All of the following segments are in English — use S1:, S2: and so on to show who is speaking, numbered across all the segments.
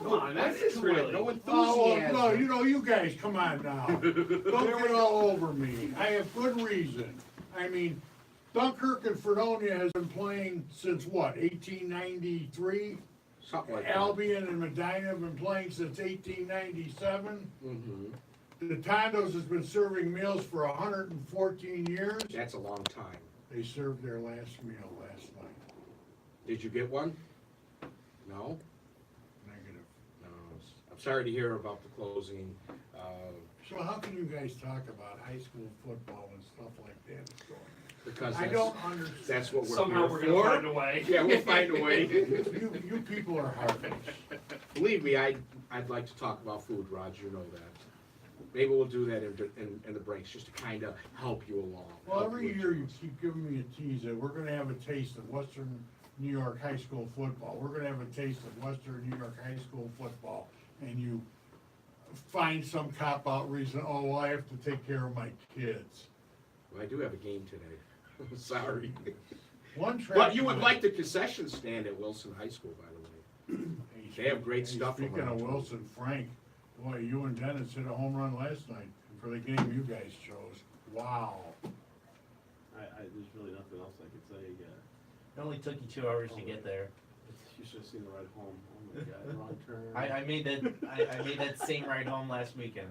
S1: Come on,
S2: That
S1: that's
S2: is
S1: really.
S2: No
S3: Oh,
S2: enthusiasm.
S3: well, no, you guys, come on now. Don't get all over me. I have good reason. I mean, Dunkirk and Fredonia has been playing since what, 1893?
S2: Something like that.
S3: Albion and Medina have been playing since 1897.
S2: Mm-hmm.
S3: The Tondos has been serving meals for 114 years.
S2: That's a long time.
S3: They served their last meal last night.
S2: Did you get one? No?
S3: Negative.
S2: No. I'm sorry to hear about the closing.
S3: So how can you guys talk about high school football and stuff like that going on?
S2: Because
S3: I don't understand.
S2: that's what we're
S1: Somehow
S2: here
S1: we're
S2: for.
S1: gonna find a way.
S2: Yeah, we'll find a way.
S3: You people are heartless.
S2: Believe me, I'd like to talk about food, Raj, you know that. Maybe we'll do that in the breaks, just to kind of help you along.
S3: Well,
S2: help
S3: every
S2: you
S3: year you
S2: adjust.
S3: keep giving me a tease that we're gonna have a taste of Western New York high school football. We're gonna have a taste of Western New York high school football. And you find some cop-out reason, oh, well, I have to take care of my kids.
S2: Well, I do have a game today. Sorry.
S3: One track.
S2: But you would like the concession stand at Wilson High School, by the way. They have great
S3: Hey,
S2: stuff
S3: Speaking
S2: around.
S3: of Wilson, Frank, boy, you and Dennis hit a home run last night for the game you guys chose. Wow.
S4: There's really nothing else I could say.
S5: It only took you 2 hours to get there.
S4: You should have seen the ride home. Oh my God, wrong turn.
S5: I made that same ride home last weekend.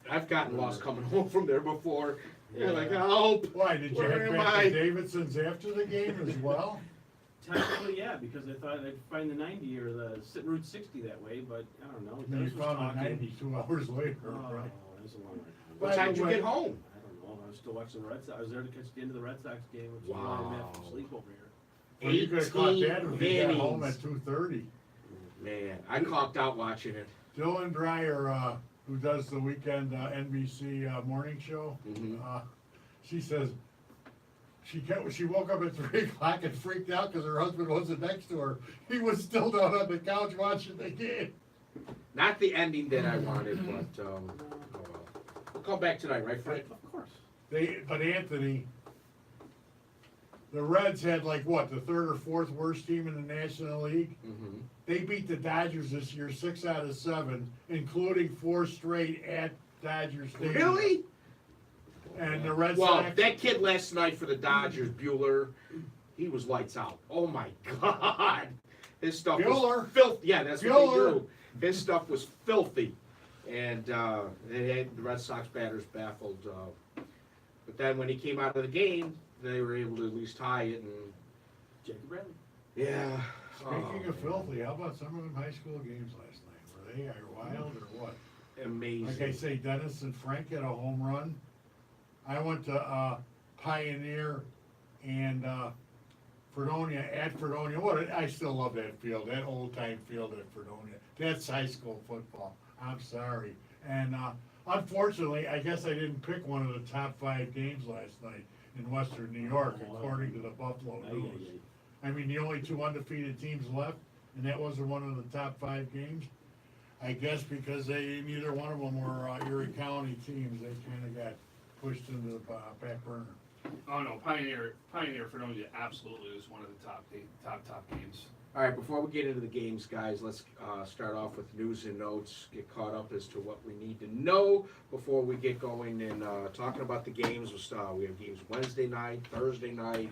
S2: I've gotten lost coming home from there before. You're like, help!
S3: Why, did you
S2: Where
S3: head
S2: am
S3: back
S2: I?
S3: to Davidson's after the game as well?
S4: Technically, yeah, because I thought I'd find the 90 or the Route 60 that way, but I don't know.
S3: And you
S4: Dennis was
S3: found the
S4: talking.
S3: 92 hours later,
S4: Oh,
S3: right?
S4: that was a long ride home.
S2: What
S3: By
S2: time
S3: the
S2: did you
S3: way-
S2: get home?
S4: I don't know. I was still watching the Red Sox. I was there to catch the end of the Red Sox game, which is why
S2: Wow.
S4: I'm at from sleep over here.
S3: Well, you could've caught that if you got home
S2: innings.
S3: at 2:30.
S2: Man, I clocked out watching it.
S3: Dylan Dreyer, who does the weekend NBC morning show,
S2: Mhm.
S3: she says she woke up at 3 o'clock and freaked out because her husband wasn't next to her. He was still down on the couch watching the game.
S2: Not the ending that I wanted, but, oh well. We'll come back tonight, right, Frank?
S4: Of course.
S3: But Anthony, the Reds had like what, the third or fourth worst team in the National League?
S2: Mm-hmm.
S3: They beat the Dodgers this year 6 out of 7, including 4 straight at Dodger Stadium.
S2: Really?
S3: And the Red
S2: Well,
S3: Sox.
S2: that kid last night for the Dodgers, Bueller, he was lights out. Oh my God. His stuff
S3: Bueller?
S2: was filthy. Yeah, that's what
S3: Bueller?
S2: they do. His stuff was filthy. And they had the Red Sox batters baffled. But then when he came out of the game, they were able to at least tie it. And
S4: Jacob Bradley.
S3: Speaking
S2: yeah.
S3: of
S2: Oh, man.
S3: filthy, how about some of them high school games last night? Were they wild or what?
S2: Amazing.
S3: Like I say, Dennis and Frank had a home run. I went to Pioneer and Fredonia, at Fredonia. I still love that field, that old time field at Fredonia. That's high school football. I'm sorry. And unfortunately, I guess I didn't pick one of the top 5 games last night in Western New York, according to the Buffalo News. I mean, the only 2 undefeated teams left, and that wasn't one of the top 5 games. I guess because neither one of them were Erie County teams, they kind of got pushed into the back burner.
S1: Oh no, Pioneer Fredonia absolutely is one of the top games.
S2: All right, before we get into the games, guys, let's start off with news and notes, get caught up as to what we need to know before we get going and talking about the games. We have games Wednesday night, Thursday night,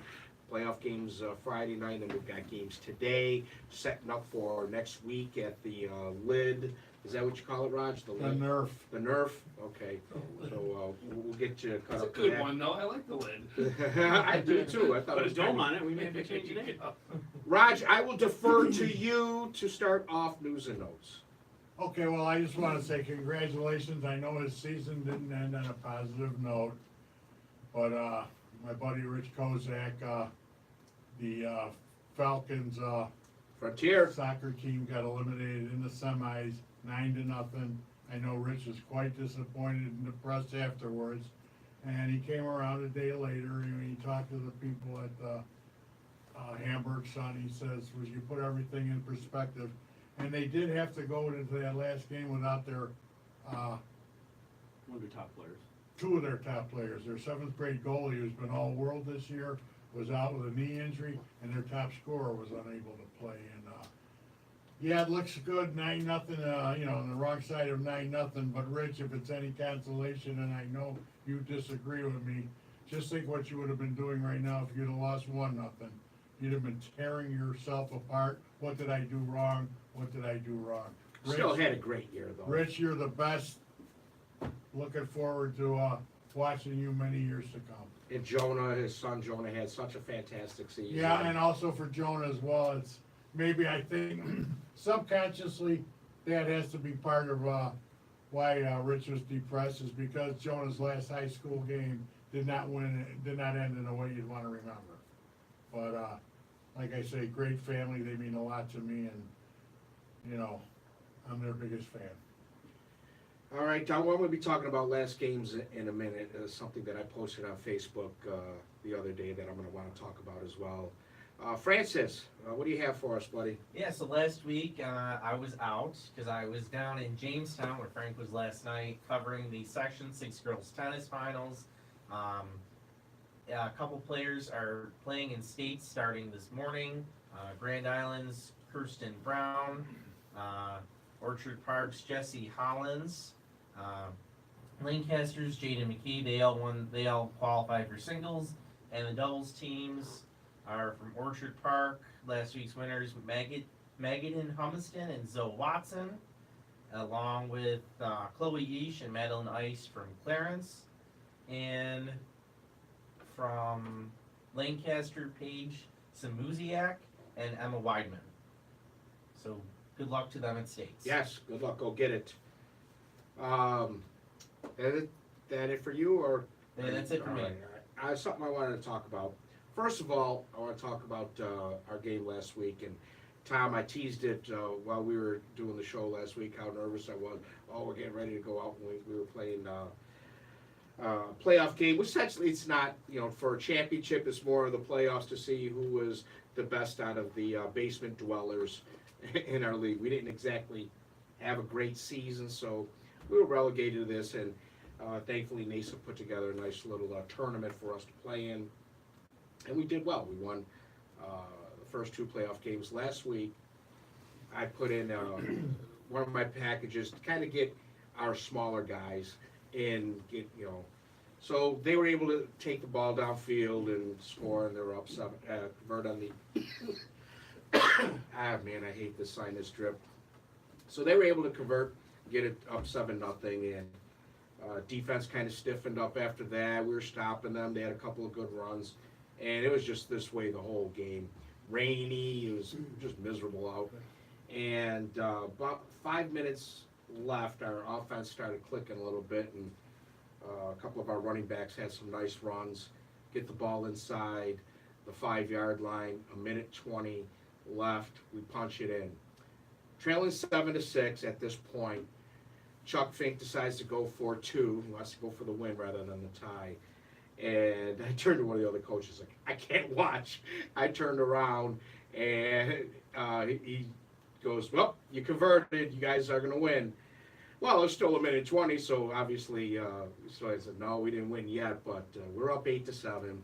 S2: playoff games Friday night, and then we've got games today, setting up for next week at the Lid. Is that what you call it, Raj?
S3: The
S2: Lid?
S3: Nerf.
S2: The Nerf? Okay. So we'll get you caught
S1: It's a
S2: up to
S1: good
S2: that.
S1: one though, I like the lid.
S2: I do too. I thought
S4: Put
S2: it
S4: a
S2: was
S4: dome
S2: kinda-
S4: on it, we may have to change the name.
S2: Raj, I will defer to you to start off news and notes.
S3: Okay, well, I just want to say congratulations. I know his season didn't end on a positive note, but my buddy Rich Kozak, the Falcons
S2: Frontier.
S3: soccer team got eliminated in the semis, 9-0. I know Rich was quite disappointed in the press afterwards, and he came around a day later and he talked to the people at the Hamburg Sun. He says, "Was you put everything in perspective?" And they did have to go into that last game without their
S4: One of their top players.
S3: 2 of their top players. Their 7th grade goalie, who's been all world this year, was out with a knee injury, and their top scorer was unable to play. And Yeah, it looks good, 9-0, you know, on the wrong side of 9-0, but Rich, if it's any consolation, and I know you disagree with me, just think what you would have been doing right now if you'd have lost 1-0. You'd have been tearing yourself apart. What did I do wrong? What did I do wrong?
S2: Still
S3: Rich,
S2: had a great year though.
S3: Rich, you're the best. Looking forward to, watching you many years to come.
S2: And Jonah, his son Jonah, had such a fantastic season.
S3: Yeah, and also for Jonah as well, it's, maybe I think subconsciously, that has to be part of, why, Rich was depressed, is because Jonah's last high school game did not end in a way you'd wanna remember. But, like I say, great family, they mean a lot to me, and, you know, I'm their biggest fan.
S2: All right, Don, what we'll be talking about last games in a minute is something that I posted on Facebook the other day that I'm going to want to talk about as well. Francis, what do you have for us, buddy?
S5: Yeah, so last week I was out because I was down in Jamestown where Frank was last night covering the Section 6 girls tennis finals. A couple players are playing in states starting this morning. Grand Island's Kirsten Brown, Orchard Park's Jesse Hollins, Lancaster's Jaden McKee. They all qualified for singles, and the doubles teams are from Orchard Park. Last week's winners Magadan Humiston and Zoe Watson, along with Chloe Yeesh and Madeline Ice from Clarence, and from Lancaster, Paige Samuziak and Emma Weidman. So good luck to them at states.
S2: Yes, good luck. Go get it. That it for you, or?
S5: Yeah, that's it for
S2: All
S5: me.
S2: right, all right. Something I wanted to talk about. First of all, I want to talk about our game last week. And Tom, I teased it while we were doing the show last week, how nervous I was. Oh, we're getting ready to go out, and we were playing playoff game, which essentially it's not, you know, for a championship, it's more of the playoffs to see who was the best out of the basement dwellers in our league. We didn't exactly have a great season, so we were relegated to this, and thankfully NASA put together a nice little tournament for us to play in, and we did well. We won the first two playoff games. Last week, I put in one of my packages to kind of get our smaller guys and get, you know, so they were able to take the ball downfield and score, and they were up 7, convert on the, man, I hate this sinus drip. So they were able to convert, get it up 7-0, and defense kind of stiffened up after that. We were stopping them. They had a couple of good runs, and it was just this way the whole game. Rainy, it was just miserable out. And about 5 minutes left, our offense started clicking a little bit, and a couple of our running backs had some nice runs, get the ball inside the 5-yard line, 1:20 left, we punch it in. Trailing 7-6 at this point, Chuck Fink decides to go for 2. He wants to go for the win rather than the tie. And I turned to one of the other coaches, like, I can't watch. I turned around, and he goes, well, you converted, you guys are going to win. Well, it was still 1:20, so obviously, so I said, no, we didn't win yet, but we're up 8-7.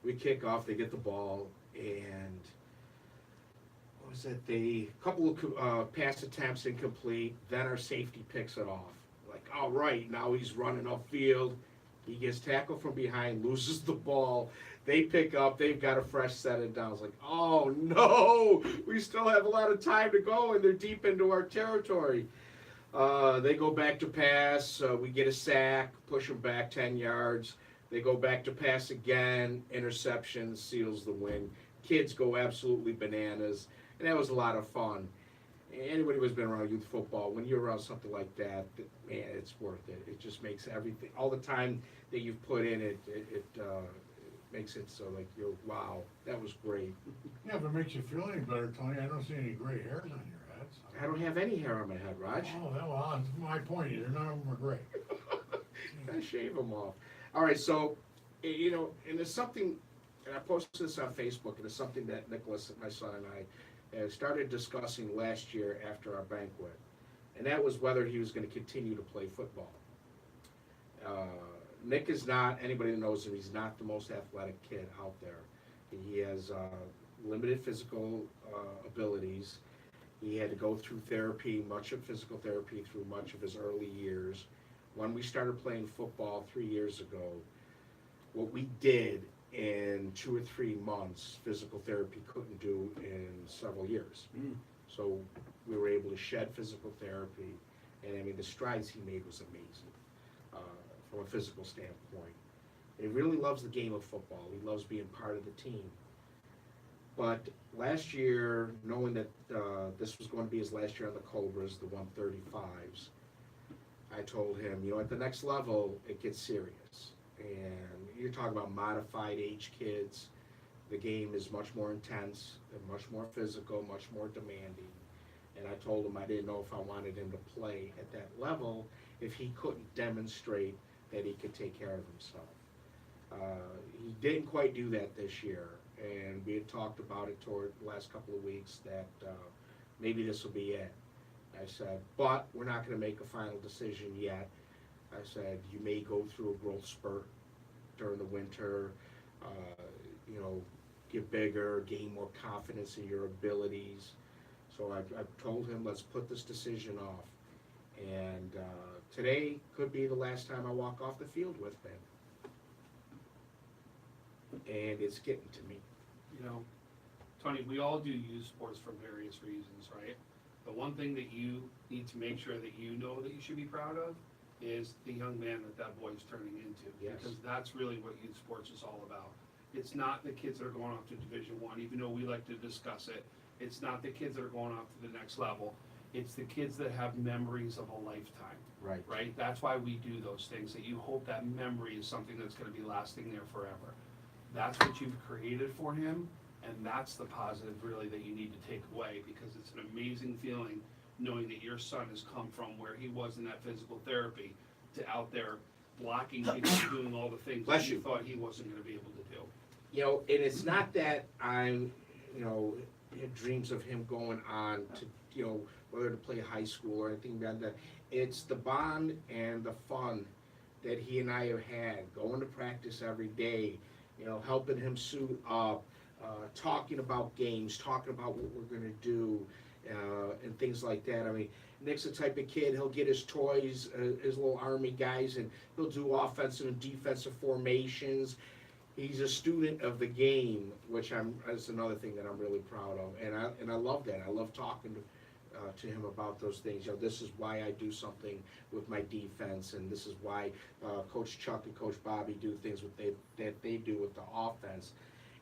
S2: We kick off, they get the ball, and what was it? A couple of pass attempts incomplete, then our safety picks it off. Like, all right, now he's running upfield. He gets tackled from behind, loses the ball. They pick up, they've got a fresh set of downs. Like, oh no, we still have a lot of time to go, and they're deep into our territory. They go back to pass, we get a sack, push them back 10 yards. They go back to pass again, interception, seals the win. Kids go absolutely bananas, and that was a lot of fun. Anybody who's been around youth football, when you're around something like that, man, it's worth it. It just makes everything, all the time that you've put in it, makes it so like, you're, wow, that was great.
S3: Yeah, if it makes you feel any better, Tony, I don't see any gray hairs on your head. So.
S2: I don't have any hair on my head, Raj.
S3: Oh, well, that's my point either. None of them are gray.
S2: I shave them off. All right, so, you know, and there's something, and I posted this on Facebook, and it's something that Nicholas, my son, and I started discussing last year after our banquet, and that was whether he was going to continue to play football. Nick is not, anybody that knows him, he's not the most athletic kid out there. He has limited physical abilities, He had to go through therapy, much of physical therapy through much of his early years. When we started playing football 3 years ago, what we did in 2 or 3 months, physical therapy couldn't do in several years.
S4: Mm.
S2: So we were able to shed physical therapy, and I mean, the strides he made was amazing from a physical standpoint. He really loves the game of football. He loves being part of the team. But last year, knowing that this was going to be his last year on the Cobras, the 135s, I told him, you know, at the next level, it gets serious. And you're talking about modified age kids. The game is much more intense, and much more physical, much more demanding. And I told him I didn't know if I wanted him to play at that level if he couldn't demonstrate that he could take care of himself. He didn't quite do that this year, and we had talked about it toward the last couple of weeks that maybe this will be it. I said, but we're not going to make a final decision yet. I said, you may go through a growth spurt during the winter, you know, get bigger, gain more confidence in your abilities. So I told him, let's put this decision off. And today could be the last time I walk off the field with him. And it's getting to me.
S1: You know, Tony, we all do use sports for various reasons, right? The one thing that you need to make sure that you know that you should be proud of is the young man that boy's turning into.
S2: Yes.
S1: Because that's really what youth sports is all about. It's not the kids that are going off to Division I, even though we like to discuss it. It's not the kids that are going off to the next level. It's the kids that have memories of a lifetime,
S2: Right.
S1: right? That's why we do those things, that you hope that memory is something that's gonna be lasting there forever. That's what you've created for him, and that's the positive really that you need to take away, because it's an amazing feeling knowing that your son has come from where he was in that physical therapy to out there blocking people and doing all the things
S2: Bless
S1: that you
S2: you.
S1: thought he wasn't gonna be able to do.
S2: You know, and it's not that I'm, you know, had dreams of him going on to, you know, whether to play high school or anything like that. It's the bond and the fun that he and I have had, going to practice every day, you know, helping him suit up, talking about games, talking about what we're gonna do, and things like that. I mean, Nick's the type of kid, he'll get his toys, his little army guys, and he'll do offensive and defensive formations. He's a student of the game, which that's another thing that I'm really proud of, and I love that. I love talking to him about those things. You know, this is why I do something with my defense, and this is why Coach Chuck and Coach Bobby do things that they do with the offense,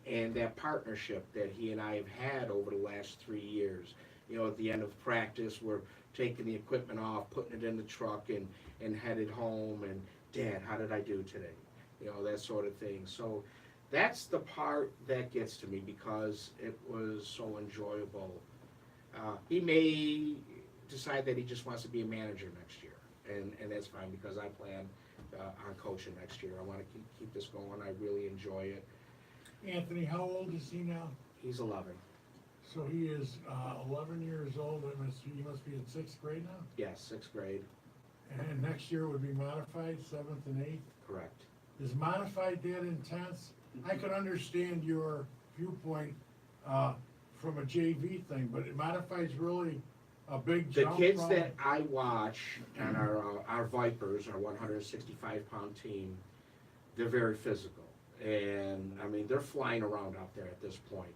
S2: and that partnership that he and I have had over the last 3 years. You know, at the end of practice, we're taking the equipment off, putting it in the truck, and headed home. And Dad, how did I do today? You know, that sort of thing. So that's the part that gets to me because it was so enjoyable. He may decide that he just wants to be a manager next year, and that's fine because I plan on coaching next year. I want to keep this going. I really enjoy it.
S3: Anthony, how old is he now?
S2: He's 11.
S3: So he is 11 years old, he must be in 6th grade now?
S2: Yes, 6th grade.
S3: And next year would be modified, 7th and 8th?
S2: Correct.
S3: Is modified that intense? I could understand your viewpoint from a JV thing, but modified's really a big
S2: The
S3: jump
S2: kids
S3: from-
S2: that I watch and our Vipers, our 165-pound team, they're very physical. And, I mean, they're flying around out there at this point.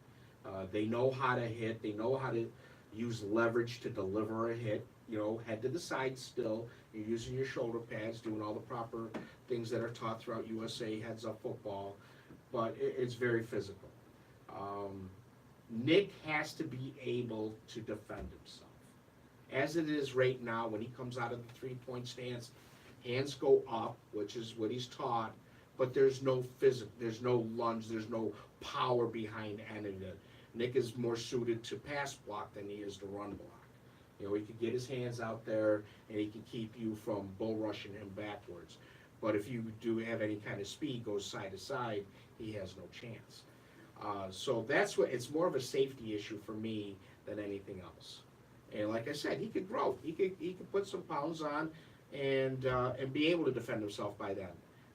S2: They know how to hit. They know how to use leverage to deliver a hit. You know, head to the side still. You're using your shoulder pads, doing all the proper things that are taught throughout USA heads-up football. But it's very physical. Nick has to be able to defend himself. As it is right now, when he comes out of the three-point stance, hands go up, which is what he's taught, but there's no there's no lunge, there's no power behind any of it. Nick is more suited to pass block than he is to run block. You know, he can get his hands out there and he can keep you from bull rushing him backwards. But if you do have any kind of speed, goes side to side, he has no chance. So that's what, it's more of a safety issue for me than anything else. And like I said, he could grow. He could put some pounds on and be able to defend himself by then.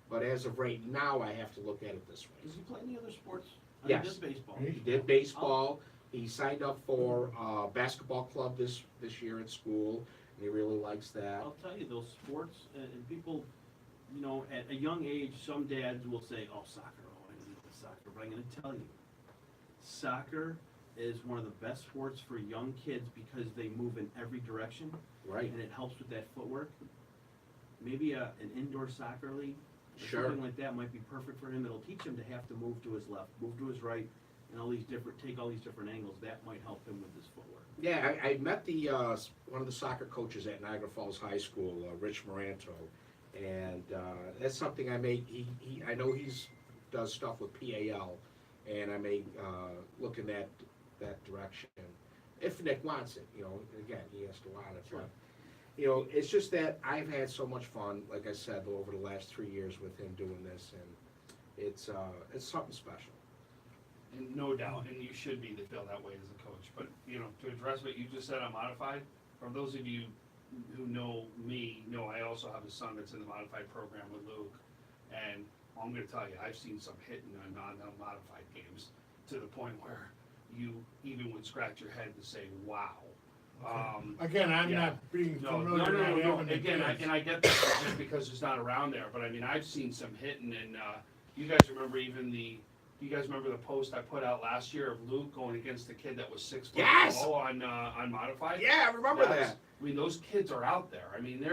S2: But as of right now, I have to look at it this way.
S4: Does he play any other sports?
S2: Yes.
S4: Just baseball.
S2: He did baseball. He signed up for basketball club this year at school, and he really likes that.
S4: I'll tell you, those sports, and people, you know, at a young age, some dads will say, oh, soccer, oh, I need the soccer, but I'm gonna tell you, soccer is one of the best sports for young kids because they move in every direction,
S2: Right.
S4: and it helps with that footwork. Maybe an indoor soccer league, or
S2: Sure.
S4: something like that might be perfect for him. It'll teach him to have to move to his left, move to his right, and take all these different angles. That might help him with his footwork.
S2: Yeah, I met the one of the soccer coaches at Niagara Falls High School, Rich Moranto, and that's something I may. I know does stuff with PAL, and I may look in that direction if Nick wants it. You know, again, he has to want it.
S4: Sure.
S2: But, you know, it's just that I've had so much fun, like I said, over the last 3 years with him doing this, and it's something special.
S1: And no doubt, and you should feel that way as a coach. But, you know, to address what you just said on modified, for those of you who know me, know I also have a son that's in the modified program with Luke. And I'm gonna tell you, I've seen some hitting on non-modified games to the point where you even would scratch your head to say, wow.
S3: Again, I'm
S1: yeah.
S3: not being
S1: No,
S3: familiar.
S1: no,
S3: with having the
S1: again,
S3: kids.
S1: and I get that just because it's not around there, but I mean, I've seen some hitting, and, you guys remember the post I put out last year of Luke going against the kid that was 6 foot
S2: Yes!
S1: tall on modified?
S2: Yeah, I remember
S1: That's-
S2: that.
S1: I mean, those kids are out there. I mean,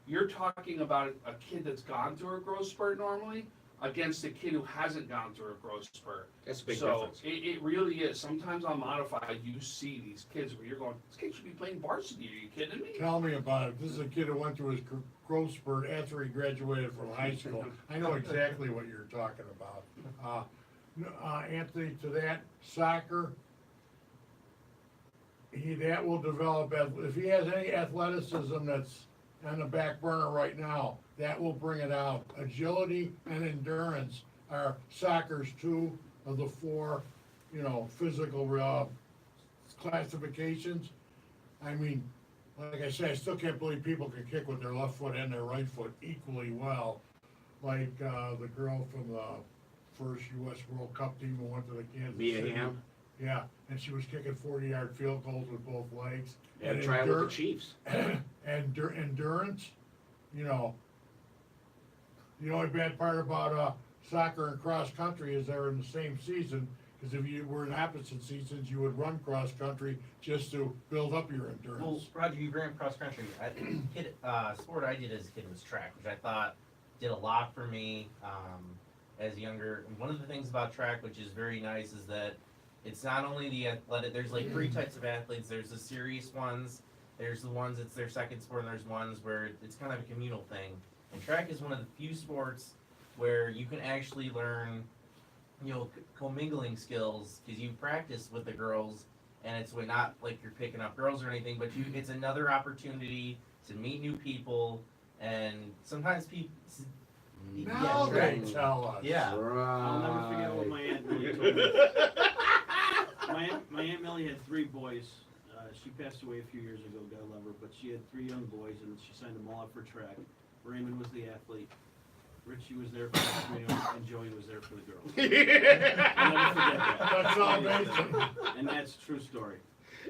S1: you're talking about a kid that's gone through a growth spurt normally against a kid who hasn't gone through a growth spurt.
S2: That's a big
S1: So
S2: difference.
S1: it really is. Sometimes on modified, you see these kids where you're going, this kid should be playing varsity. Are you kidding me?
S3: Tell me about it. This is a kid who went through his growth spurt after he graduated from high school. I know exactly what you're talking about. Anthony, to that, soccer, that will develop, if he has any athleticism that's on the back burner right now, that will bring it out. Agility and endurance are soccer's two of the four, physical classifications. I mean, like I said, I still can't believe people can kick with their left foot and their right foot equally well. Like the girl from the first U.S. World Cup team who went to the Kansas
S2: Mia
S3: City.
S2: Hamm.
S3: Yeah, and she was kicking 40-yard field goals with both legs.
S2: And try with the Chiefs.
S3: Endurance, the only bad part about soccer and cross country is they're in the same season. Because if you were in opposite seasons, you would run cross country just to build up your
S5: Well,
S3: endurance.
S5: Roger, you ran cross country. Sport I did as a kid was track, which I thought did a lot for me as younger. And one of the things about track, which is very nice, is that it's not only the athletic. There's like 3 types of athletes. There's the serious ones. There's the ones it's their second sport, and there's ones where it's kind of a communal thing. And track is one of the few sports where you can actually learn, commingling skills because you practice with the girls, and it's not like you're picking up girls or anything, but it's another opportunity to meet new people, and sometimes people.
S3: Now they tell us.
S5: Yeah.
S4: I'll never forget what my Aunt Millie told me. My Aunt Millie had 3 boys. She passed away a few years ago, God love her, but she had 3 young boys, and she signed them all up for track. Raymond was the athlete, Richie was there for the trio, and Joey was there for the girls. I'll never forget that.
S3: That's all amazing.
S4: And that's a true story.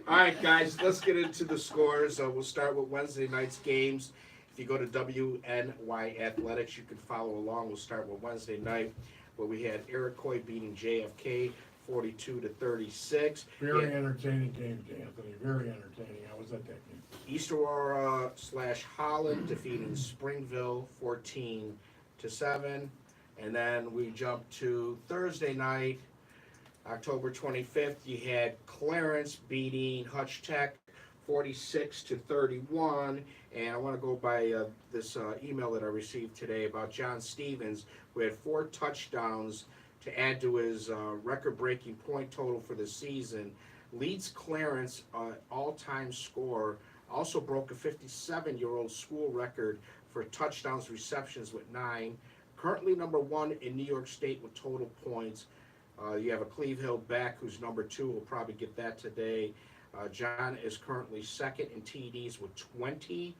S2: All right, guys, let's get into the scores. We'll start with Wednesday night's games. If you go to WNY Athletics, you can follow along. We'll start with Wednesday night, where we had Iroquois beating JFK 42-36.
S3: Very entertaining game, Anthony. Very entertaining. I was at that game.
S2: East Aurora / Holland defeating Springville 14-7. And then we jump to Thursday night, October 25th. You had Clarence beating Hutch Tech 46-31. And I want to go by this email that I received today about John Stevens, who had 4 touchdowns to add to his record-breaking point total for the season. Leads Clarence all-time score. Also broke a 57-year-old school record for touchdowns receptions with 9. Currently number 1 in New York State with total points. You have a Cleve Hill back who's number 2. We'll probably get that today. John is currently 2nd in TDs with 20.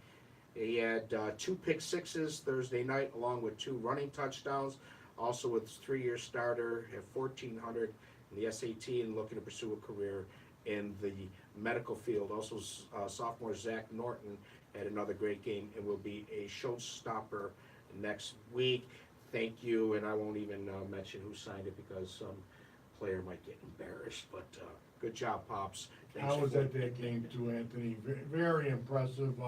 S2: He had 2 pick sixes Thursday night along with 2 running touchdowns. Also with his 3-year starter at 1,400 in the SAT and looking to pursue a career in the medical field. Also, sophomore Zach Norton had another great game and will be a showstopper next week. Thank you, and I won't even mention who signed it because some player might get embarrassed, but good job, Pops. Thanks
S3: I was
S2: for-
S3: at that game too, Anthony, very impressive.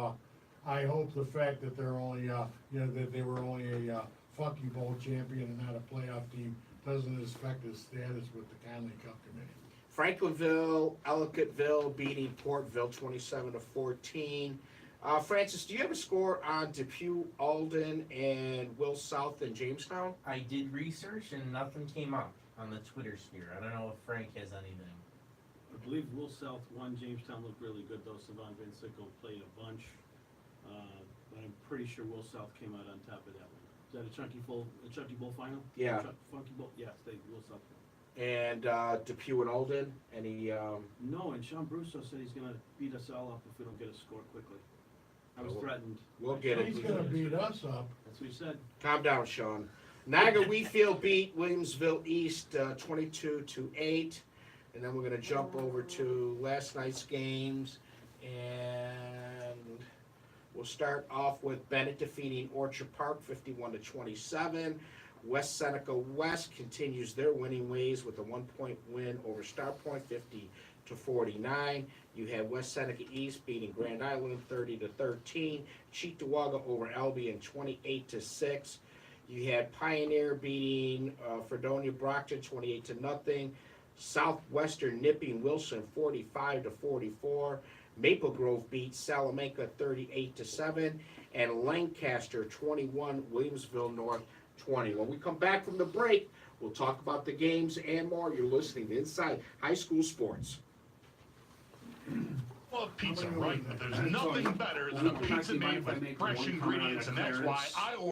S3: I hope the fact that they're only, that they were only a Funky Bowl champion and not a playoff team doesn't affect his status with the Conley Cup Committee.
S2: Franklinville, Ellicottville beating Portville 27-14. Francis, do you have a score on Depew, Alden, and Will South and Jamestown?
S5: I did research and nothing came up on the Twitter sphere. I don't know if Frank has anything.
S4: I believe Will South won, Jamestown looked really good though, Savon Van Sickle played a bunch. But I'm pretty sure Will South came out on top of that one. Is that a Chunky Bowl final?
S2: Yeah.
S4: Funky Bowl, yes, Will South won.
S2: And Depew and Alden, any?
S4: No, and Sean Brusso said he's gonna beat us all up if we don't get a score quickly. I was
S2: Well,
S4: threatened.
S2: We'll get it.
S3: He's gonna beat us up.
S4: That's what he said.
S2: Calm down, Sean. Naga Wheatfield beat Williamsville East 22-8. And then we're going to jump over to last night's games. And we'll start off with Bennett defeating Orchard Park 51-27. West Seneca West continues their winning ways with a 1-point win over Star Point 50-49. You have West Seneca East beating Grand Island 30-13. Cheektowaga over Albion 28-6. You had Pioneer beating Fredonia Brockton 28-0. Southwestern nipping Wilson 45-44. Maple Grove beat Salamanca 38-7. And Lancaster 21, Williamsville North 20. When we come back from the break, we'll talk about the games and more. You're listening to Inside High School Sports.
S6: Love pizza, right? But there's nothing better than a pizza made with fresh ingredients, and that's why I order.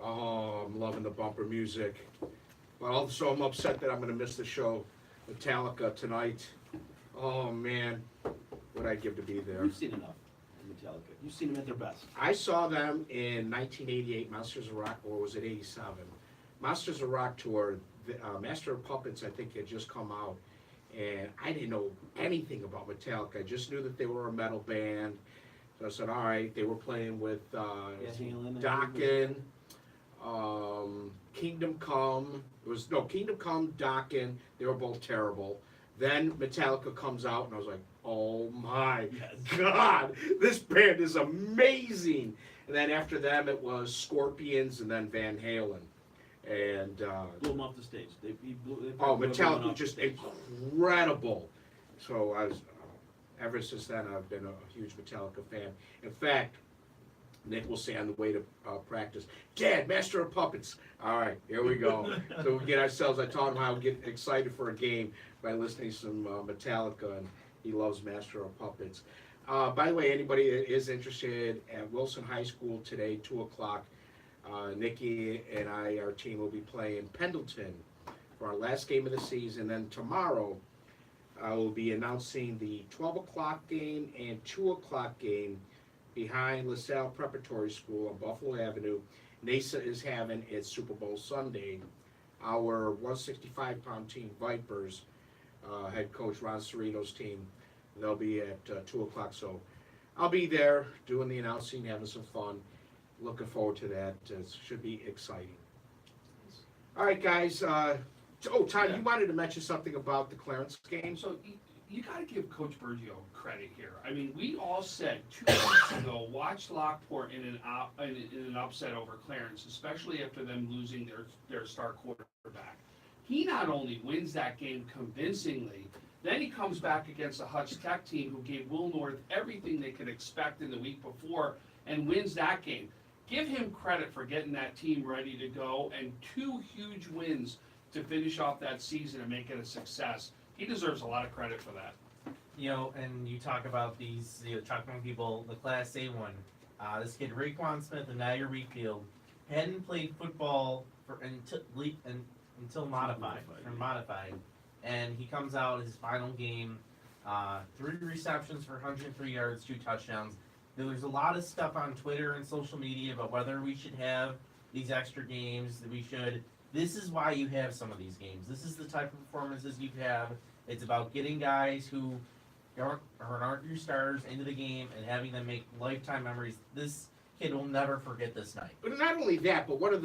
S2: Oh, I'm loving the bumper music. But also I'm upset that I'm gonna miss the show, Metallica tonight. Oh man, what I'd give to be there.
S4: You've seen enough in Metallica. You've seen them at their best.
S2: I saw them in 1988, Monsters of Rock, or was it 87? Monsters of Rock tour, Master of Puppets, I think, had just come out. And I didn't know anything about Metallica. I just knew that they were a metal band. So I said, all right, they were playing with
S4: Halen,
S2: Dokken, Kingdom Come. Kingdom Come, Dokken. They were both terrible. Then Metallica comes out, and I was like, oh my
S4: Yes.
S2: God, this band is amazing. And then after them, it was Scorpions and then Van Halen. And
S4: Blew them off the stage. They blew everyone
S2: Metallica
S4: off the
S2: just
S4: stage.
S2: incredible. So I was, ever since then, I've been a huge Metallica fan. In fact, Nick will say on the way to practice, Dad, Master of Puppets. All right, here we go. So we get ourselves, I taught him how to get excited for a game by listening to some Metallica, and he loves Master of Puppets. By the way, anybody that is interested, at Wilson High School today, 2 o'clock, Nikki and our team will be playing Pendleton for our last game of the season. Then tomorrow, I will be announcing the 12 o'clock game and 2 o'clock game behind LaSalle Preparatory School on Buffalo Avenue. NASA is having its Super Bowl Sunday. Our 165-pound team, Vipers, head coach Ron Cerrito's team, they'll be at 2 o'clock. So I'll be there doing the announcing, having some fun. Looking forward to that. It should be exciting. All right, guys. Tom,
S1: Yeah.
S2: you wanted to mention something about the Clarence game.
S1: So you got to give Coach Bergio credit here. I mean, we all said 2 weeks ago, watch Lockport in an upset over Clarence, especially after them losing their star quarterback. He not only wins that game convincingly, then he comes back against a Hutch Tech team who gave Will North everything they could expect in the week before and wins that game. Give him credit for getting that team ready to go and 2 huge wins to finish off that season and make it a success. He deserves a lot of credit for that.
S5: You know, and you talk about these, Chuckman people, the Class A one. This kid, Raekwon Smith and Nair Reedfield, hadn't played football until modified. And he comes out his final game, 3 receptions for 103 yards, 2 touchdowns. There's a lot of stuff on Twitter and social media about whether we should have these extra games, that we should. This is why you have some of these games. This is the type of performances you have. It's about getting guys who aren't your stars into the game and having them make lifetime memories. This kid will never forget this night.
S2: But not only that, but one of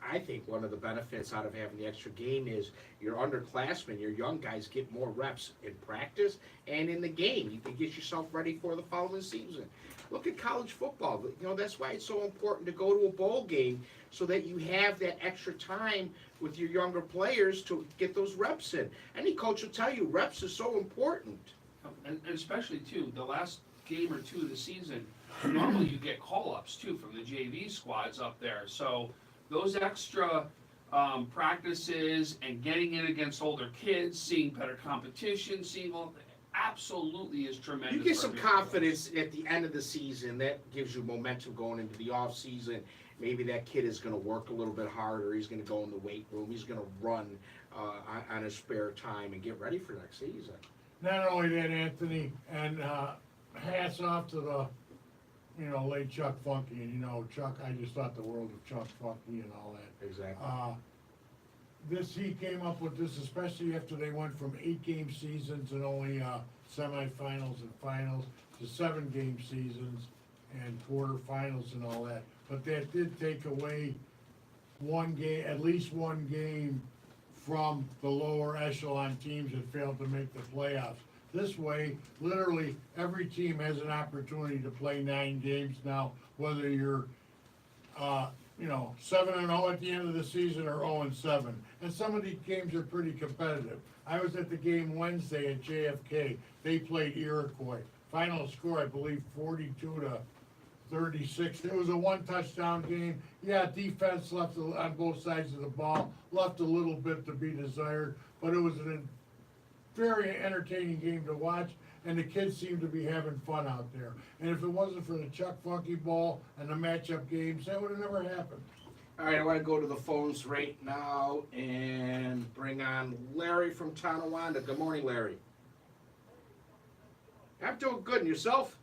S2: I think one of the benefits out of having the extra game is your underclassmen, your young guys get more reps in practice and in the game. You can get yourself ready for the following season. Look at college football. You know, that's why it's so important to go to a bowl game so that you have that extra time with your younger players to get those reps in. Any coach will tell you reps is so important.
S1: And especially, too, the last game or 2 of the season, normally you get call-ups, too, from the JV squads up there. So those extra practices and getting in against older kids, seeing better competition, seeing all absolutely is tremendous.
S2: You get
S1: for
S2: some
S1: everybody.
S2: confidence at the end of the season. That gives you momentum going into the off season. Maybe that kid is going to work a little bit harder. He's going to go in the weight room. He's going to run on his spare time and get ready for next season.
S3: Not only that, Anthony, and hats off to the, late Chuck Funky. And, Chuck, I just thought the world of Chuck Funky and all that.
S2: Exactly.
S3: He came up with this, especially after they went from 8-game seasons and only semifinals and finals to 7-game seasons and quarterfinals and all that. But that did take away one game, at least one game, from the lower echelon teams that failed to make the playoffs. This way, literally, every team has an opportunity to play 9 games now, whether you're 7-0 at the end of the season or 0-7. And some of these games are pretty competitive. I was at the game Wednesday at JFK. They played Iroquois. Final score, I believe, 42-36. It was a 1-touchdown game. Yeah, defense left on both sides of the ball, left a little bit to be desired, but it was a very entertaining game to watch. and the kids seem to be having fun out there. And if it wasn't for the Chuck Funky Ball and the matchup games, that would have never happened.
S2: All right, I want to go to the phones right now and bring on Larry from Tonawanda. Good morning, Larry. I'm doing good, and yourself?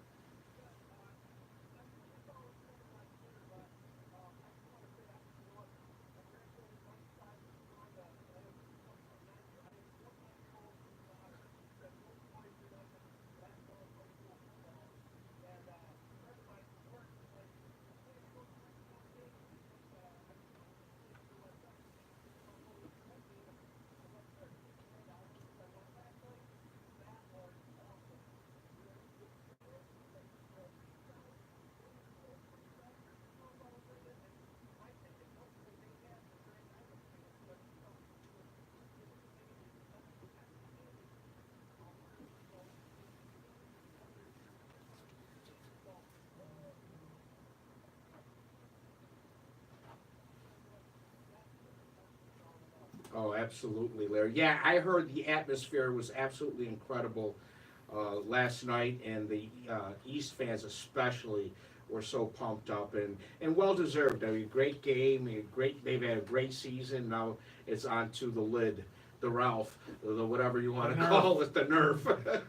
S2: Oh, absolutely, Larry. Yeah, I heard the atmosphere was absolutely incredible last night, and the East fans especially were so pumped up and well deserved. I mean, great game, they've had a great season. Now it's on to the lid, the Ralph, the whatever you want to call it, the Nerf.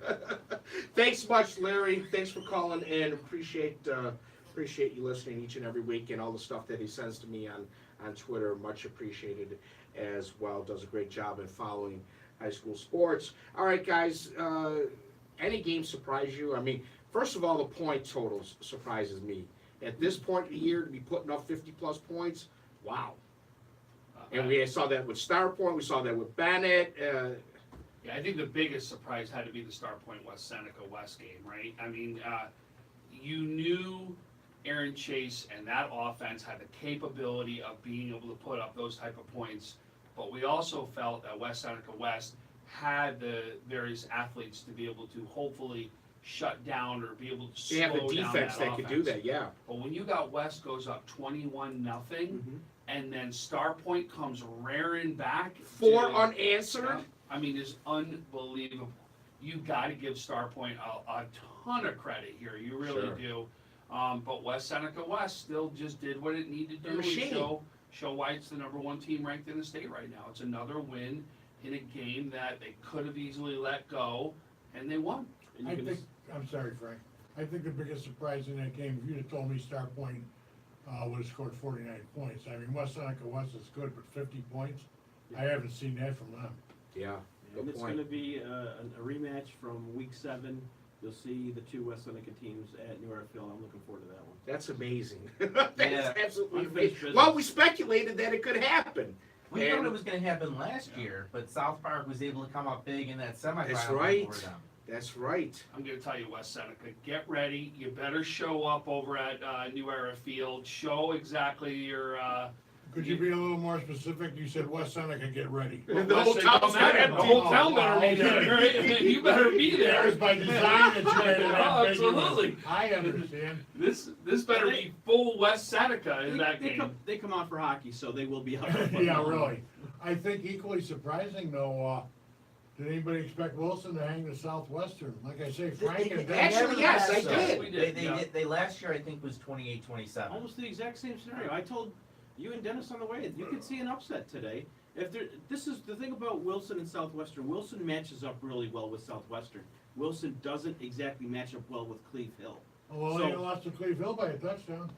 S2: Thanks much, Larry. Thanks for calling in. Appreciate you listening each and every week, and all the stuff that he sends to me on Twitter. Much appreciated as well. Does a great job in following high school sports. All right, guys. Any game surprise you? I mean, first of all, the point totals surprises me. At this point in the year, to be putting up 50-plus points, wow. And we saw that with Star Point. We saw that with Bennett.
S1: Yeah, I think the biggest surprise had to be the Star Point West Seneca West game, right? I mean, you knew Aaron Chase and that offense had the capability of being able to put up those type of points, but we also felt that West Seneca West had the various athletes to be able to hopefully shut down or be able to
S2: They have
S1: slow
S2: a
S1: down
S2: defense
S1: that
S2: that could do that, yeah.
S1: But when you got West goes up 21-0, and then Star Point comes rearing back,
S2: Four
S1: to-
S2: unanswered.
S1: Yeah, I mean, it's unbelievable. You got to give Star Point a ton of credit here. You really
S2: Sure.
S1: do. But West Seneca West still just did what it needed to
S2: They're a
S1: do and
S2: machine.
S1: show why it's the #1 team ranked in the state right now. It's another win in a game that they could have easily let go, and they won.
S4: And
S3: I
S4: you can
S3: think, I'm sorry, Frank, I think the biggest surprise in that game, if you'd have told me Star Point would have scored 49 points. I mean, West Seneca West is good, but 50 points, I haven't seen that from them.
S2: Yeah,
S4: And
S2: good
S4: it's
S2: point.
S4: gonna be a rematch from week 7. You'll see the two West Seneca teams at New Era Field. I'm looking forward to that one.
S2: That's amazing.
S5: Yeah.
S2: That's absolutely
S4: Unfinished
S2: amazing.
S4: business.
S2: Well, we speculated that it could happen.
S5: We
S2: And-
S5: thought it was going to happen last year, but South Park was able to come up big in that semifinal.
S2: That's right.
S5: for them.
S2: That's right.
S1: I'm going to tell you, West Seneca, get ready. You better show up over at New Era Field. Show exactly your.
S3: Could you be a little more specific? You said West Seneca, get ready.
S2: The whole town's
S1: better.
S2: empty.
S1: The whole town better be
S3: Oh,
S1: there.
S3: okay.
S1: Right? You better be
S3: That
S1: there.
S3: was by design that you made it
S1: Oh,
S3: ambiguous.
S1: absolutely.
S3: I understand.
S1: This better be full West Seneca in that game.
S4: They come out for hockey, so they will be out.
S3: Yeah, really. I think equally surprising though, did anybody expect Wilson to hang the Southwestern? Like I say, Frank and Dan.
S2: Actually, yes, I
S5: So,
S2: did.
S1: We did,
S5: They
S1: yeah.
S5: did. They last year I think was 28-27.
S4: Almost the exact same scenario. I told you and Dennis on the way, you could see an upset today. This is the thing about Wilson and Southwestern. Wilson matches up really well with Southwestern. Wilson doesn't exactly match up well with Cleve Hill.
S3: Well,
S4: So-
S3: they lost to Cleve Hill by a touchdown.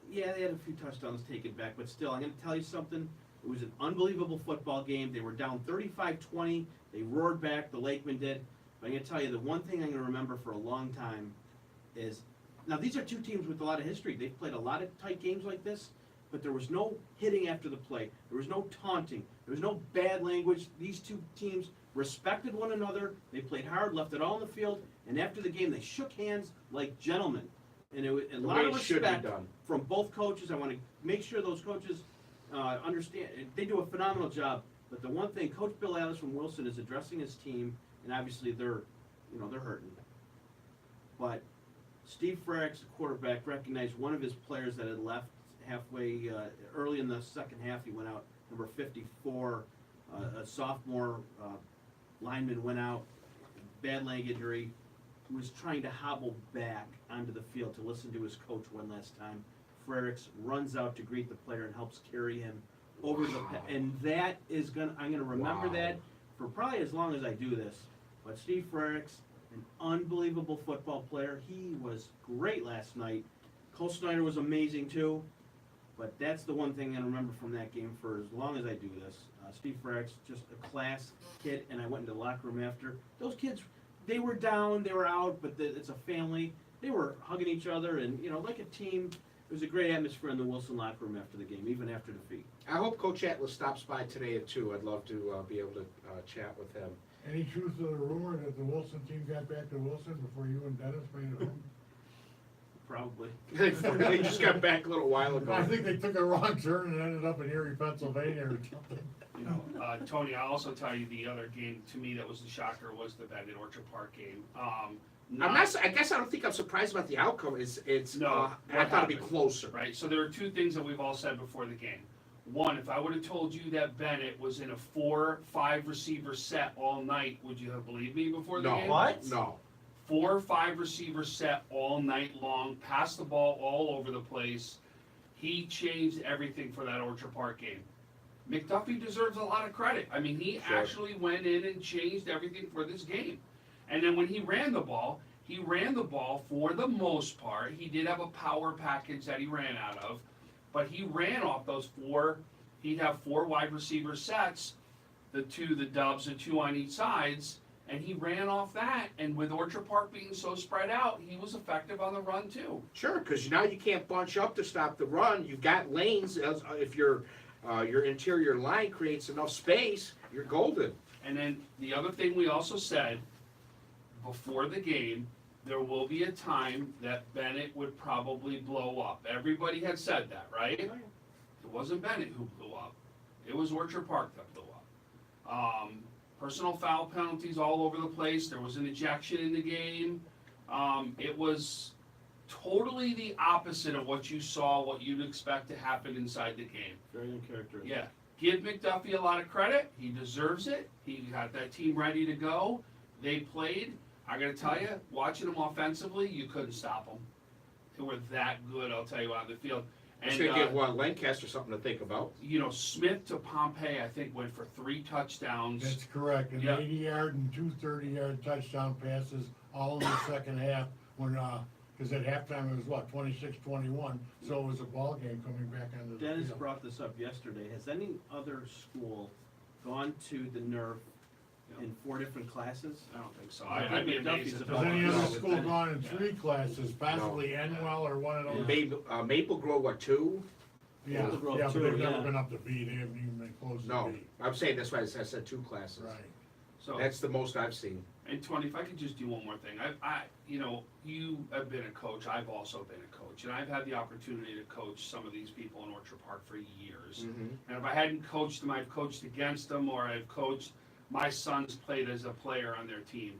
S4: Yeah, they had a few touchdowns taken back, but still, I'm going to tell you something. It was an unbelievable football game. They were down 35-20. They roared back, the Lakemen did. But I'm going to tell you, the one thing I'm going to remember for a long time is, now these are two teams with a lot of history. They've played a lot of tight games like this, but there was no hitting after the play. There was no taunting. There was no bad language. These two teams respected one another. They played hard, left it all on the field, and after the game, they shook hands like gentlemen. And it was a
S2: The
S4: lot
S2: way
S4: of
S2: it should be
S4: respect
S2: done.
S4: from both coaches. I want to make sure those coaches understand. They do a phenomenal job. But the one thing, Coach Bill Alice from Wilson is addressing his team, and obviously they're hurting. But Steve Frericks, the quarterback, recognized one of his players that had left halfway early in the second half. He went out, number 54, a sophomore lineman went out, bad leg injury. was trying to hobble back onto the field to listen to his coach one last time. Frericks runs out to greet the player and helps carry him over the, and that is I'm gonna remember
S2: Wow.
S4: that for probably as long as I do this. But Steve Frericks, an unbelievable football player. He was great last night. Cole Snyder was amazing too. But that's the one thing I remember from that game for as long as I do this. Steve Frericks, just a class kid, and I went into the locker room after. Those kids, they were down, they were out, but it's a family. They were hugging each other, and like a team. It was a great atmosphere in the Wilson locker room after the game, even after defeat.
S2: I hope Coach Atlas stops by today too. I'd love to be able to chat with him.
S3: Any truth to the rumor that the Wilson team got back to Wilson before you and Dennis made it home?
S4: Probably.
S2: They just got back a little while ago.
S3: I think they took a wrong turn and ended up in Erie, Pennsylvania or something.
S1: Tony, I'll also tell you the other game to me that was the shocker was the Bennett Orchard Park game.
S2: I guess I don't think I'm surprised about the outcome.
S1: No,
S2: I thought it'd be
S1: happened?
S2: closer.
S1: Right, so there are two things that we've all said before the game. One, if I would have told you that Bennett was in a 4-5 receiver set all night, would you have believed me before the
S2: No.
S1: game?
S5: What?
S2: No.
S1: 4 or 5 receiver set all night long, passed the ball all over the place. He changed everything for that Orchard Park game. McDuffie deserves a lot of credit. I mean, he
S2: Sure.
S1: actually went in and changed everything for this game. And then when he ran the ball for the most part. He did have a power package that he ran out of, but he ran off those 4. He'd have 4 wide receiver sets, the dubs, the 2 on each sides, and he ran off that. And with Orchard Park being so spread out, he was effective on the run too.
S2: Sure, because now you can't bunch up to stop the run. You've got lanes. If your interior line creates enough space, you're golden.
S1: And then the other thing we also said before the game, there will be a time that Bennett would probably blow up. Everybody had said that, right? It wasn't Bennett who blew up. It was Orchard Park that blew up. Personal foul penalties all over the place. There was an ejection in the game. It was totally the opposite of what you saw, what you'd expect to happen inside the game.
S4: Very uncharacteristic.
S1: Yeah, give McDuffie a lot of credit. He deserves it. He got that team ready to go. They played. I gotta tell you, watching them offensively, you couldn't stop them. They were that good, I'll tell you, on the field.
S2: It's
S1: And,
S2: going to give Lancaster something to think about.
S1: Smith to Pompey, I think, went for 3 touchdowns.
S3: That's correct, an
S1: Yeah.
S3: 80-yard and 2 30-yard touchdown passes, all in the second half, when, because at halftime it was 26-21, so it was a ball game coming back on the
S4: Dennis
S3: field.
S4: brought this up yesterday. Has any other school gone to the NERF in 4 different classes?
S1: I don't think so.
S4: I
S1: I'd be
S4: think
S1: amazed
S4: McDuffie's
S1: if
S4: a
S3: Has
S1: no
S3: any
S1: one
S3: other
S1: does.
S3: school gone in 3 classes, possibly Enwell or one of those?
S2: Maple Grove, 2?
S3: Yeah,
S4: Maple Grove
S3: yeah, but
S4: too,
S3: they've never
S4: yeah.
S3: been up to B, they haven't even been close to
S2: No.
S3: B.
S2: I'm saying that's why I said 2 classes.
S3: Right.
S1: So,
S2: That's the most I've seen.
S1: and Tony, if I could just do one more thing. You have been a coach, I've also been a coach, and I've had the opportunity to coach some of these people in Orchard Park for years. And if I hadn't coached them, I've coached against them, or I've coached, my sons played as a player on their team.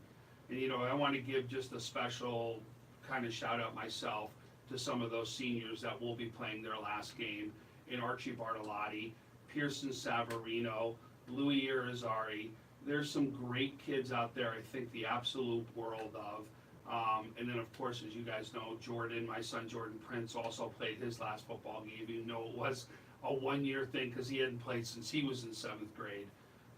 S1: And, I want to give just a special kind of shout out myself to some of those seniors that will be playing their last game in Archie Bartolotti, Pearson Savarino, Louis Irizarry. There's some great kids out there, I think the absolute world of. And then, of course, as you guys know, Jordan, my son Jordan Prince, also played his last football game, even though it was a 1-year thing because he hadn't played since he was in 7th grade.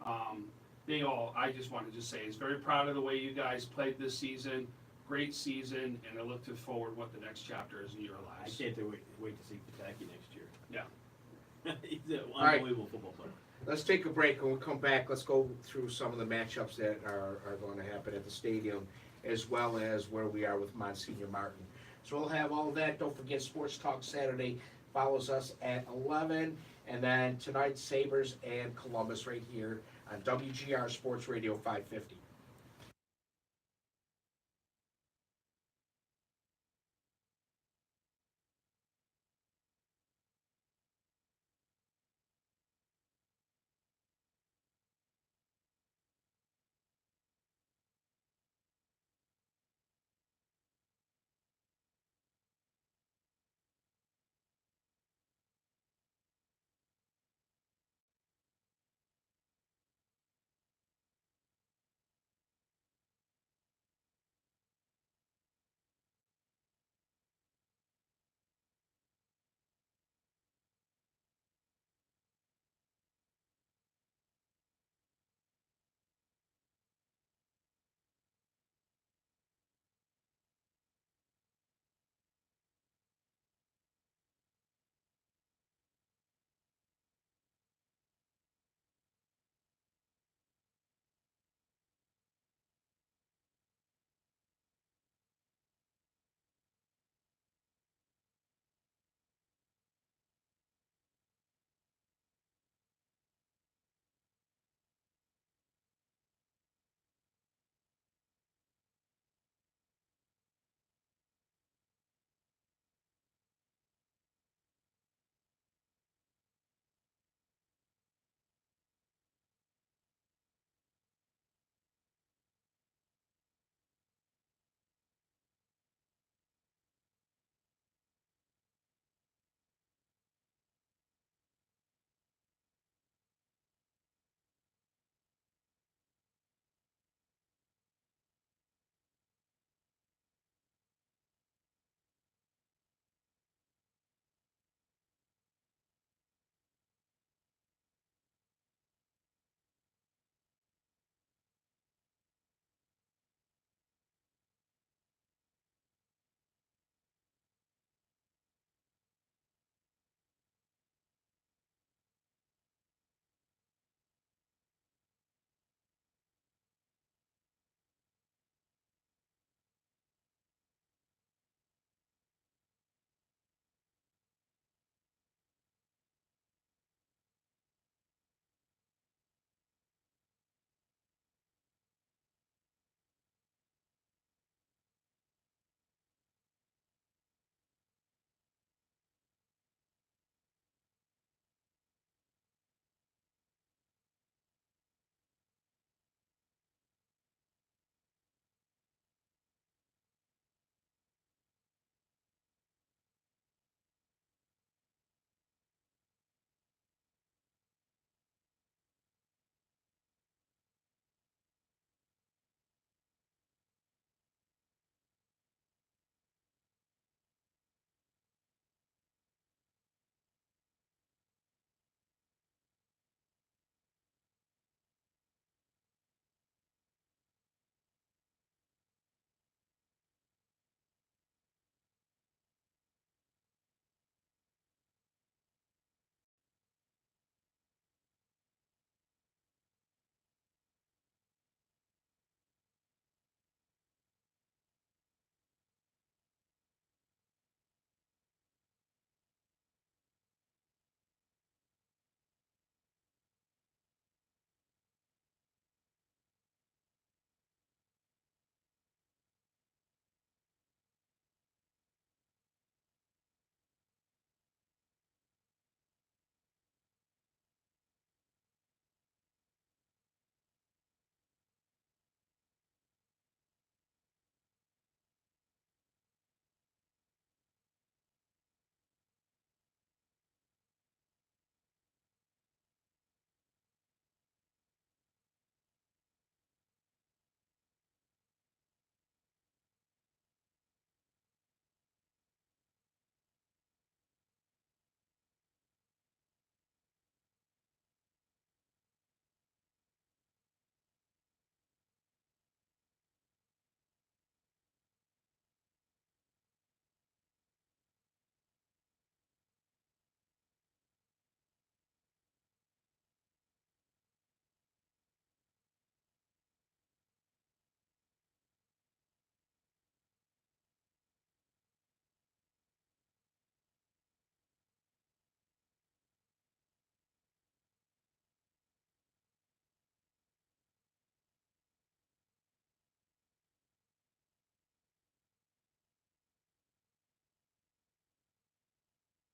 S1: I just wanted to say, is very proud of the way you guys played this season. Great season, and I look forward what the next chapter is in your
S4: I
S1: lives.
S4: can't wait to see Pataki next year.
S1: Yeah.
S4: He's an
S2: right.
S4: unbelievable football player.
S2: Let's take a break, and we'll come back. Let's go through some of the matchups that are going to happen at the stadium, as well as where we are with Monsignor Martin. So we'll have all of that. Don't forget Sports Talk Saturday follows us at 11, and then tonight Sabres and Columbus right here on WGR Sports Radio 550.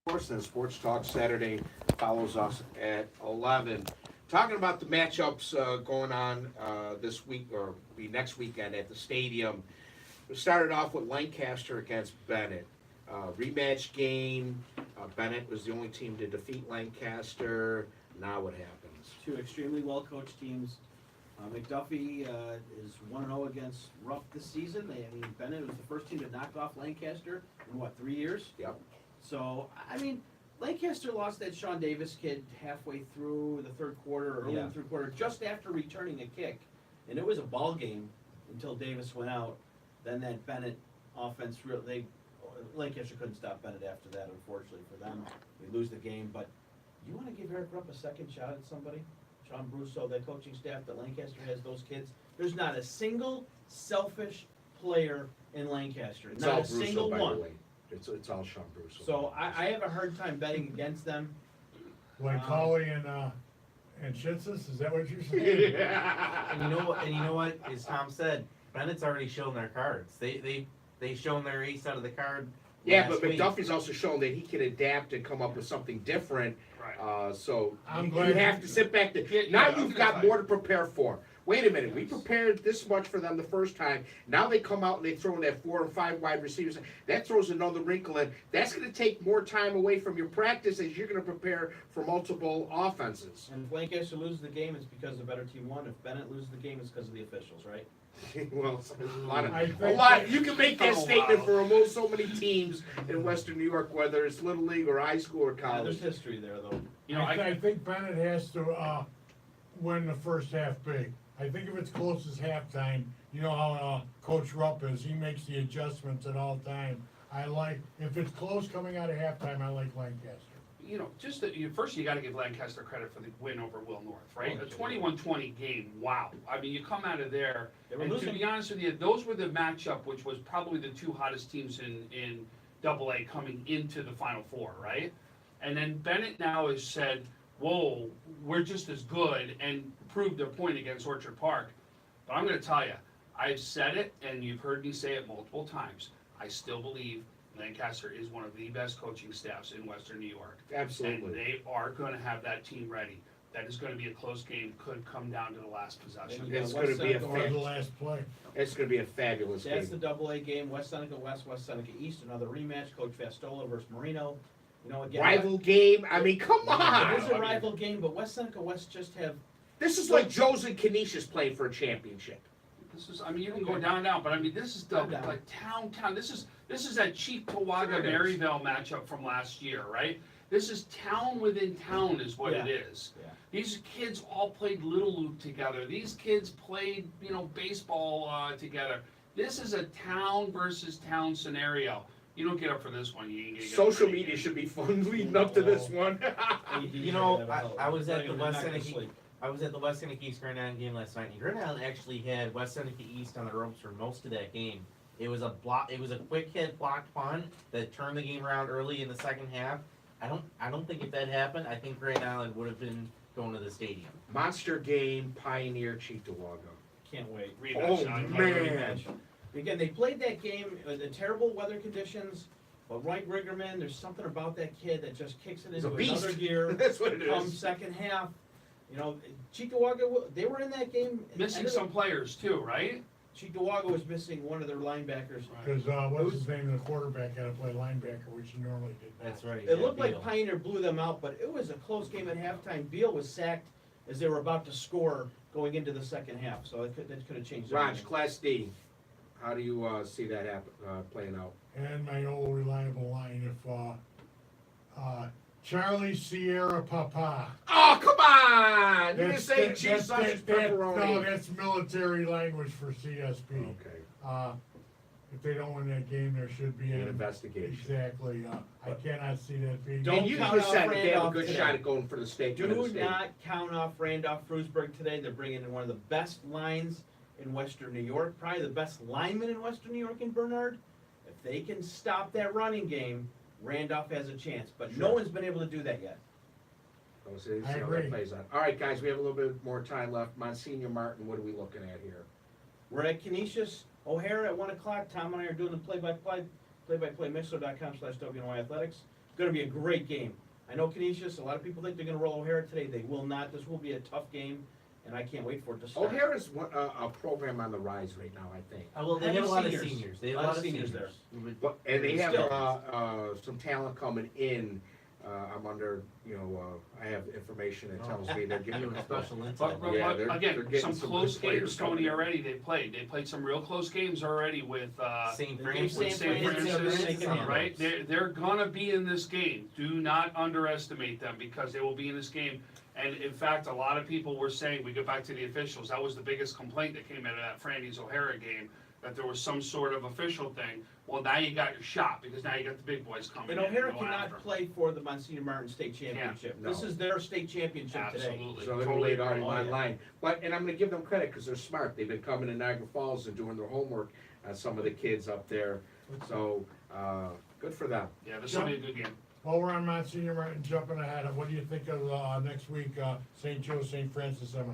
S2: course, then Sports Talk Saturday follows us at 11. Talking about the matchups going on this week, or be next weekend at the stadium. We started off with Lancaster against Bennett. Rematch game. Bennett was the only team to defeat Lancaster. Now what happens?
S4: Two extremely well-coached teams. McDuffie is 1-0 against Ruff this season. Bennett was the first team to knock off Lancaster in, 3 years?
S2: Yep.
S4: So, Lancaster lost that Sean Davis kid halfway through the third quarter, or early in the third quarter, just after returning a kick. And it was a ball game until Davis went out. Then that Bennett offense, Lancaster couldn't stop Bennett after that, unfortunately for them. They lose the game, but you want to give Eric Rupp a second shot at somebody? Sean Brusso, that coaching staff that Lancaster has, those kids. There's not a single selfish player in Lancaster.
S2: It's
S4: Not
S2: all
S4: a single
S2: Brusso, by
S4: one.
S2: the way. It's all Sean Brusso.
S4: So I have a hard time betting against them.
S3: Like Colley and Schützes, is that what you're saying?
S5: And you know what? As Tom said, Bennett's already shown their cards. They shown their ace out of the card.
S2: Yeah,
S5: last
S2: but
S5: week.
S2: McDuffie's also shown that he can adapt and come up with something different.
S1: Right.
S2: So
S3: I'm
S2: you
S3: glad
S2: have
S3: you-
S2: to sit back.
S1: Yeah,
S2: Now
S1: I was
S2: you've
S1: gonna
S2: got
S1: say.
S2: more to prepare for. Wait a minute, we prepared this much for them the first time. Now they come out and they throw in that 4 or 5 wide receivers. That throws another wrinkle in. That's going to take more time away from your practice as you're going to prepare for multiple offenses.
S4: And if Lancaster loses the game, it's because the better team won. If Bennett loses the game, it's because of the officials, right?
S2: Well, a lot.
S3: I
S2: A
S3: think
S2: lot.
S3: that-
S2: You can make that
S1: Oh,
S2: statement
S1: wow.
S2: for almost so many teams in Western New York, whether it's little league or high school or
S4: Yeah,
S2: college.
S4: there's history there, though.
S1: You know,
S3: I think Bennett has to win the first half big. I think if it's close as halftime, you know how Coach Rupp is, he makes the adjustments at all time. If it's close coming out of halftime, I like Lancaster.
S1: you know, just that first you got to give Lancaster credit for the win over Will North, right? A 21-20 game. Wow. I mean, you come out of there,
S4: They were
S1: and to
S4: losing.
S1: be honest with you, those were the matchup, which was probably the two hottest teams in AA coming into the Final Four, right? And then Bennett now has said, "Whoa, we're just as good," and proved their point against Orchard Park. But I'm going to tell you, I've said it, and you've heard me say it multiple times. I still believe Lancaster is one of the best coaching staffs in Western New York. And
S2: Absolutely.
S1: they are going to have that team ready. That is going to be a close game, could come down to the last possession.
S4: And you
S2: It's
S4: got
S2: gonna
S4: West
S2: be a
S4: Seneca
S3: Or
S2: fan-
S3: the last play.
S2: It's going to be a fabulous
S4: That's
S2: game.
S4: the AA game, West Seneca West, West Seneca East, another rematch, Coach Fastola versus Marino. You know, again.
S2: Rival game. I mean, come
S4: It
S2: on.
S4: is a rival game, but West Seneca West just have,
S2: This is like Joe's and Canisius playing for a championship.
S1: This is, I mean, you can go down, but I mean, this is the,
S4: Go down.
S1: like, town. This is that Chief Tawaga Maryville matchup from last year, right? This is town within town is what it is.
S4: Yeah.
S1: These kids all played Little League together. These kids played, you know, baseball together. This is a town versus town scenario. You don't get up for this one, you ain't gonna get up for
S2: Social
S1: any
S2: media
S1: game.
S2: should be fun leading up to this one.
S5: You know, I was at the
S4: They're
S5: West
S4: not gonna
S5: Seneca.
S4: sleep.
S5: I was at the West Seneca East Grand Island game last night, and Grand Island actually had West Seneca East on the ropes for most of that game. It was a quick hit blocked punt that turned the game around early in the second half. I don't think if that happened, I think Grand Island would have been going to the stadium.
S2: Monster game, Pioneer, Cheektowaga.
S4: Can't wait.
S1: Rematch,
S2: Oh,
S1: Sean.
S2: man.
S4: Again, they played that game in terrible weather conditions, but Wright Riggerman, there's something about that kid that just kicks it
S2: He's a
S4: into
S2: beast.
S4: another gear.
S2: That's what it
S4: Come
S2: is.
S4: second half, you know, Cheektowaga, they were in that game.
S1: Missing
S4: ended
S1: some
S4: up-
S1: players too, right?
S4: Cheektowaga was missing one of their linebackers.
S3: Because, what's his name, the quarterback had to play linebacker, which he normally did not.
S5: That's right.
S4: It looked
S5: yeah,
S4: like
S5: Beal.
S4: Pioneer blew them out, but it was a close game at halftime. Beal was sacked as they were about to score going into the second half, so that could have changed
S2: Raj,
S4: everything.
S2: Class D. How do you see that playing out?
S3: And my old reliable line, if, Charlie Sierra Papa.
S2: Oh, come on! You didn't
S3: That's-
S2: say
S3: that-
S2: cheese,
S3: that-
S2: sausage,
S3: that-
S2: pepperoni.
S3: No, that's military language for CSP.
S2: Okay,
S3: If they don't win that game, there should be
S2: an
S3: an
S2: investigation.
S3: Exactly, I cannot see that being.
S4: Don't
S2: And you
S4: count
S2: just said
S4: out
S2: that they have a
S4: Randolph
S2: good
S4: today.
S2: shot at going for the state.
S4: Do not count off Randolph Frewsburg today. They're bringing in one of the best lines in Western New York, probably the best lineman in Western New York in Bernard. If they can stop that running game, Randolph has a chance, but no
S2: Sure.
S4: one's been able to do that yet.
S2: We'll see
S3: I
S2: how that
S3: agree.
S2: plays out. All right, guys, we have a little bit more time left. Monsignor Martin, what are we looking at here?
S4: We're at Canisius O'Hara at 1 o'clock. Tom and I are doing the play-by-play, Mixler.com/WNY Athletics. gonna be a great game. I know Canisius, a lot of people think they're gonna roll O'Hara today, they will not, this will be a tough game, and I can't wait for it to start.
S2: O'Hara's a program on the rise right now, I think.
S5: Well, they
S4: Heavy
S5: have a lot of
S4: seniors.
S5: seniors. They have a lot of seniors
S4: there.
S2: But, and they have,
S4: Still.
S2: some talent coming in, I'm under, I have information that tells me they're getting.
S5: Giving
S2: a couple-
S5: special
S1: But,
S5: intel.
S2: Yeah, they're
S1: again,
S2: getting
S1: some
S2: some
S1: close
S2: good players
S1: games,
S2: coming
S1: Tony,
S2: in.
S1: already, they played some real close games already with,
S5: St.
S4: With
S5: Francis.
S1: St. Francis,
S4: Francis,
S1: right? They're gonna be in this game. Do not underestimate them because they will be in this game. And in fact, a lot of people were saying, we go back to the officials, that was the biggest complaint that came out of that Franny's O'Hara game, that there was some sort of official thing. Well, now you got your shot because now you got the big boys coming in.
S4: And O'Hara
S1: and going after
S4: cannot
S1: 'em.
S4: play for the Monsignor Martin State Championship.
S2: no.
S4: This is their state championship today.
S1: Absolutely.
S2: So they're
S1: Totally
S2: laid out
S1: agree.
S2: online. But, and I'm gonna give them credit, cause they're smart, they've been coming to Niagara Falls and doing their homework on some of the kids up there, so, good for them.
S1: Yeah, this will be a good game.
S3: While we're on Monsignor Martin, jumping ahead, what do you think of, next week, St. Joe, St. Francis semi?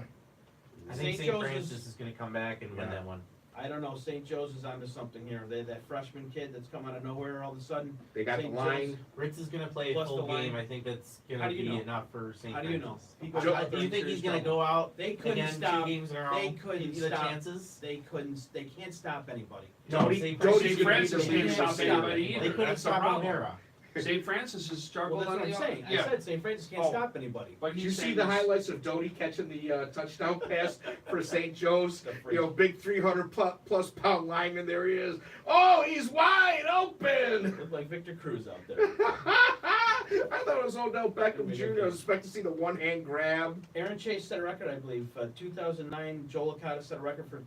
S5: I think
S4: St.
S5: St.
S4: Joe's
S5: Francis
S4: is-
S5: is gonna come back and win
S2: Yeah.
S5: that one.
S4: I don't know, St. Joe's is onto something here. They, that freshman kid that's come out of nowhere all of a sudden.
S2: They got the
S4: St.
S2: line,
S4: Joe's-
S5: Ritz is gonna play a
S4: Plus
S5: full
S4: the line.
S5: game. I think that's
S4: How
S5: gonna
S4: do you
S5: be
S4: know?
S5: enough for St.
S4: How do you know?
S5: Francis.
S4: He goes
S2: Joe-
S4: out
S5: Do
S4: there
S5: you
S4: in
S5: think he's
S4: serious
S5: gonna
S4: trouble.
S5: go out
S4: They couldn't
S5: again
S4: stop.
S5: 2 games in a row?
S4: They couldn't
S5: Give you the
S4: stop.
S5: chances?
S4: They can't stop anybody.
S2: Jody,
S5: St.
S2: Jody's
S1: St.
S2: gonna be
S1: Francis
S2: the
S1: can't
S2: leader.
S1: stop anybody
S5: They
S1: either.
S5: couldn't
S1: That's the
S5: stop
S1: problem.
S5: O'Hara.
S1: St. Francis has
S4: Well,
S1: struggled
S4: that's
S1: on
S4: what I'm
S1: the
S4: saying. I
S1: yeah.
S4: said St. Francis can't
S1: Oh.
S4: stop anybody.
S1: But
S2: Did you
S1: he's
S2: see
S1: saying
S2: the
S1: this-
S2: highlights of Doty catching the touchdown pass for St. Joe's?
S4: The freak.
S2: Big 300+ pound lineman, there he is. Oh, he's wide open!
S4: Looked like Victor Cruz out there.
S2: I thought it was Odell Beckham Jr. I was expecting to see the one-hand grab.
S4: Aaron Chase set a record, I believe. 2009, Joel Okada set a record for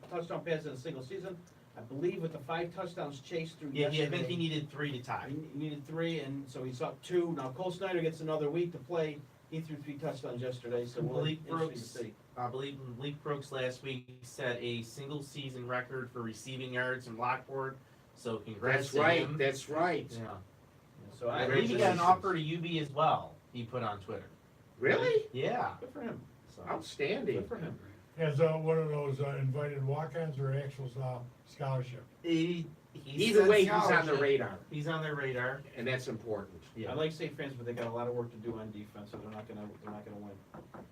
S4: touchdown passes in a single season. I believe with the 5 touchdowns Chase threw
S5: Yeah, I
S4: yesterday.
S5: think he needed 3 to tie.
S4: He needed 3, and so he's up 2. Now Cole Snyder gets another week to play. He threw 3 touchdowns yesterday, so we'll
S5: Malik
S4: interesting to
S5: Brooks.
S4: see.
S5: I believe Malik Brooks last week set a single season record for receiving yards in Lockport. So congrats
S2: That's
S5: to
S2: right,
S5: him.
S2: that's right.
S5: Yeah.
S4: So
S5: I
S4: I
S5: believe he got an
S2: Congratulations.
S5: offer to UB as well. He put on Twitter.
S2: Really?
S5: Yeah.
S4: Good for him.
S5: So
S2: Outstanding.
S4: Good for him.
S3: As, one of those, invited walk-ons or actual, scholarship?
S5: he
S2: Either
S5: said
S2: way, he's on the
S5: scholarship.
S2: radar,
S5: He's on their radar.
S2: and that's important.
S5: Yeah.
S4: I like St. Francis, but they got a lot of work to do on defense, so they're not gonna win.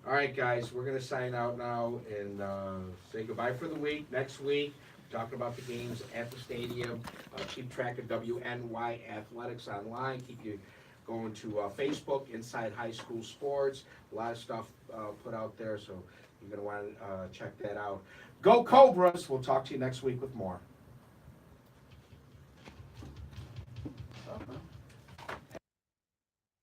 S2: All right, guys, we're gonna sign out now and say goodbye for the week. Next week, talking about the games at the stadium. Keep track of WNY Athletics online. Keep you going to Facebook, Inside High School Sports. A lot of stuff put out there, so you're gonna want to check that out. Go Cobras! We'll talk to you next week with more.